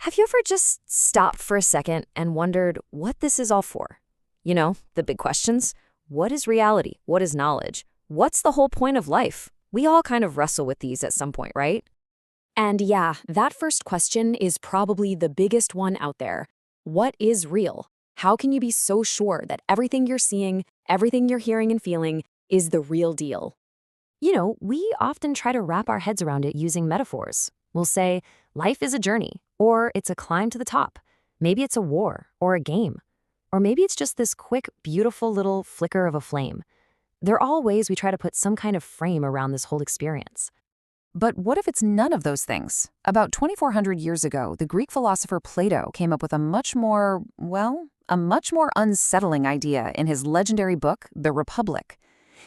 Have you ever just stopped for a second and wondered what this is all for? You know, the big questions. What is reality? What is knowledge? What's the whole point of life? We all kind of wrestle with these at some point, right? And yeah, that first question is probably the biggest one out there. What is real? How can you be so sure that everything you're seeing, everything you're hearing and feeling is the real deal? You know, we often try to wrap our heads around it using metaphors. We'll say, life is a journey, or it's a climb to the top. Maybe it's a war, or a game. Or maybe it's just this quick, beautiful little flicker of a flame. They're all ways we try to put some kind of frame around this whole experience. But what if it's none of those things? About 2,400 years ago, the Greek philosopher Plato came up with a much more unsettling idea in his legendary book, The Republic.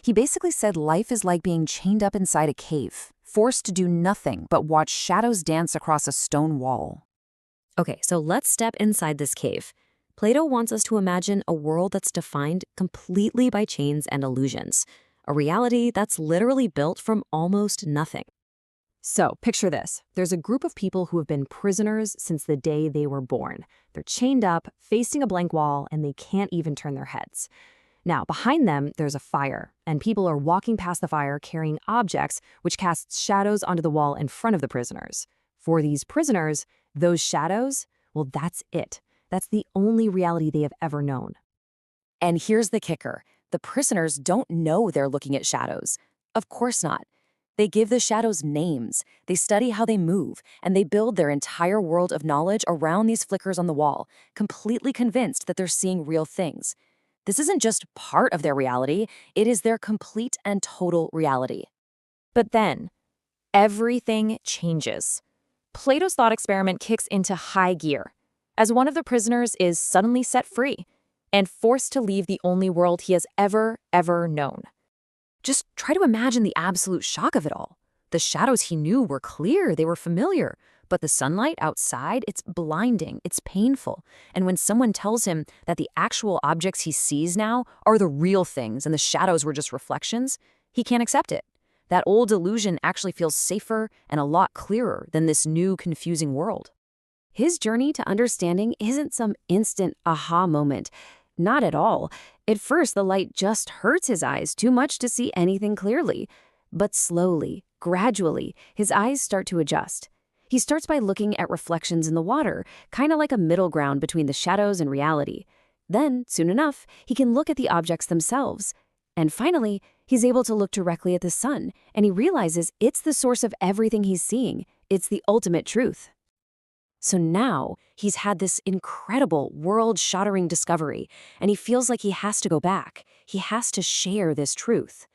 He basically said life is like being chained up inside a cave, forced to do nothing but watch shadows dance across a stone wall. Okay, so let's step inside this cave. Plato wants us to imagine a world that's defined completely by chains and illusions, a reality that's literally built from almost nothing. So, picture this. There's a group of people who have been prisoners since the day they were born. They're chained up, facing a blank wall, and they can't even turn their heads. Now, behind them, there's a fire, and people are walking past the fire carrying objects which casts shadows onto the wall in front of the prisoners. For these prisoners, those shadows, well, that's it. That's the only reality they have ever known. And here's the kicker. The prisoners don't know they're looking at shadows. Of course not. They give the shadows names, they study how they move, and they build their entire world of knowledge around these flickers on the wall, completely convinced that they're seeing real things. This isn't just part of their reality, it is their complete and total reality. But then, everything changes. Plato's thought experiment kicks into high gear, as one of the prisoners is suddenly set free and forced to leave the only world he has ever known. Just try to imagine the absolute shock of it all. The shadows he knew were clear, they were familiar, but the sunlight outside, it's blinding, it's painful. And when someone tells him that the actual objects he sees now are the real things and the shadows were just reflections, he can't accept it. That old illusion actually feels safer and a lot clearer than this new, confusing world. His journey to understanding isn't some instant aha moment. Not at all. At first, the light just hurts his eyes too much to see anything clearly. But slowly, gradually, his eyes start to adjust. He starts by looking at reflections in the water, kind of like a middle ground between the shadows and reality. Then, soon enough, he can look at the objects themselves. And finally, he's able to look directly at the sun, and he realizes it's the source of everything he's seeing. It's the ultimate truth. So now, he's had this incredible, world-shattering discovery, and he feels like he has to go back. He has to share this truth.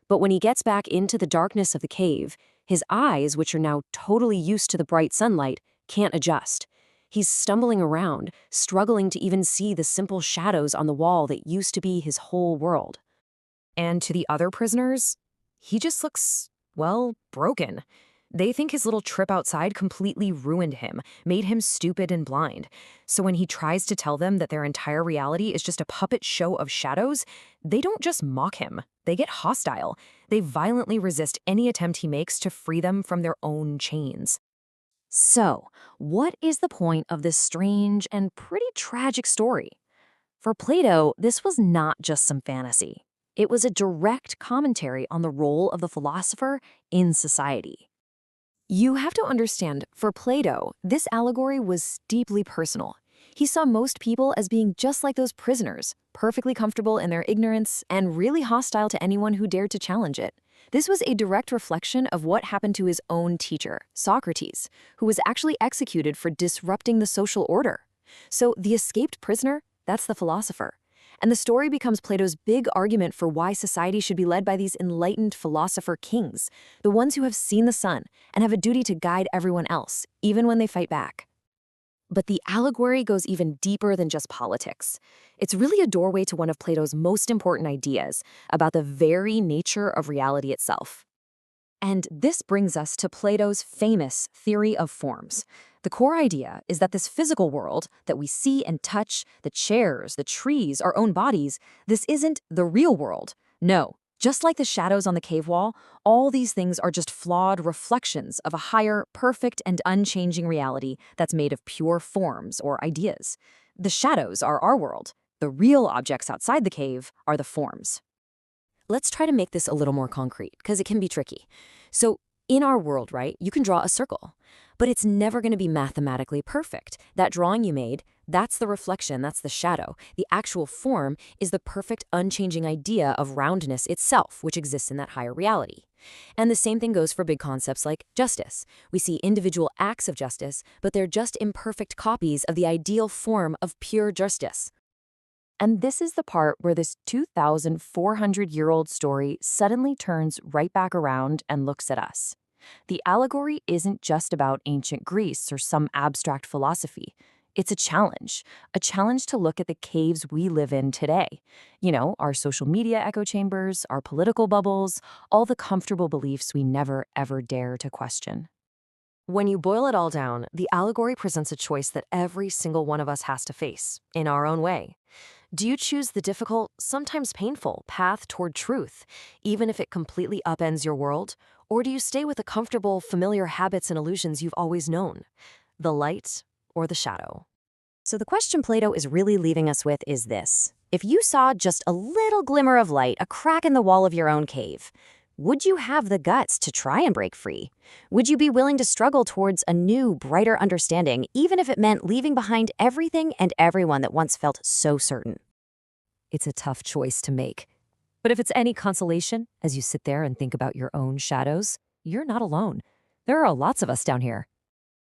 But when he gets back into the darkness of the cave, his eyes, which are now totally used to the bright sunlight, can't adjust. He's stumbling around, struggling to even see the simple shadows on the wall that used to be his whole world. And to the other prisoners, he just looks, well, broken. They think his little trip outside completely ruined him, made him stupid and blind. So when he tries to tell them that their entire reality is just a puppet show of shadows, they don't just mock him. They get hostile. They violently resist any attempt he makes to free them from their own chains. So, what is the point of this strange and pretty tragic story? For Plato, this was not just some fantasy. It was a direct commentary on the role of the philosopher in society. You have to understand, for Plato, this allegory was deeply personal. He saw most people as being just like those prisoners, perfectly comfortable in their ignorance and really hostile to anyone who dared to challenge it. This was a direct reflection of what happened to his own teacher, Socrates, who was actually executed for disrupting the social order. So the escaped prisoner, that's the philosopher. And the story becomes Plato's big argument for why society should be led by these enlightened philosopher kings, the ones who have seen the sun and have a duty to guide everyone else, even when they fight back. But the allegory goes even deeper than just politics. It's really a doorway to one of Plato's most important ideas about the very nature of reality itself. And this brings us to Plato's famous theory of forms. The core idea is that this physical world that we see and touch, the chairs, the trees, our own bodies, this isn't the real world. No, Just like the shadows on the cave wall, all these things are just flawed reflections of a higher, perfect, and unchanging reality that's made of pure forms or ideas. The shadows are our world. The real objects outside the cave are the forms. Let's try to make this a little more concrete, because it can be tricky. So, in our world, right, you can draw a circle, but it's never going to be mathematically perfect. That drawing you made, that's the reflection, that's the shadow. The actual form is the perfect, unchanging idea of roundness itself, which exists in that higher reality. And the same thing goes for big concepts like justice. We see individual acts of justice, but they're just imperfect copies of the ideal form of pure justice. And this is the part where this 2,400-year-old story suddenly turns right back around and looks at us. The allegory isn't just about ancient Greece or some abstract philosophy. It's a challenge to look at the caves we live in today. You know, our social media echo chambers, our political bubbles, all the comfortable beliefs we never, ever dare to question. When you boil it all down, the allegory presents a choice that every single one of us has to face, in our own way. Do you choose the difficult, sometimes painful, path toward truth, even if it completely upends your world? Or do you stay with the comfortable, familiar habits and illusions you've always known? The light or the shadow? So the question Plato is really leaving us with is this. If you saw just a little glimmer of light, a crack in the wall of your own cave, would you have the guts to try and break free? Would you be willing to struggle towards a new, brighter understanding, even if it meant leaving behind everything and everyone that once felt so certain? It's a tough choice to make. But if it's any consolation, as you sit there and think about your own shadows, you're not alone. There are lots of us down here,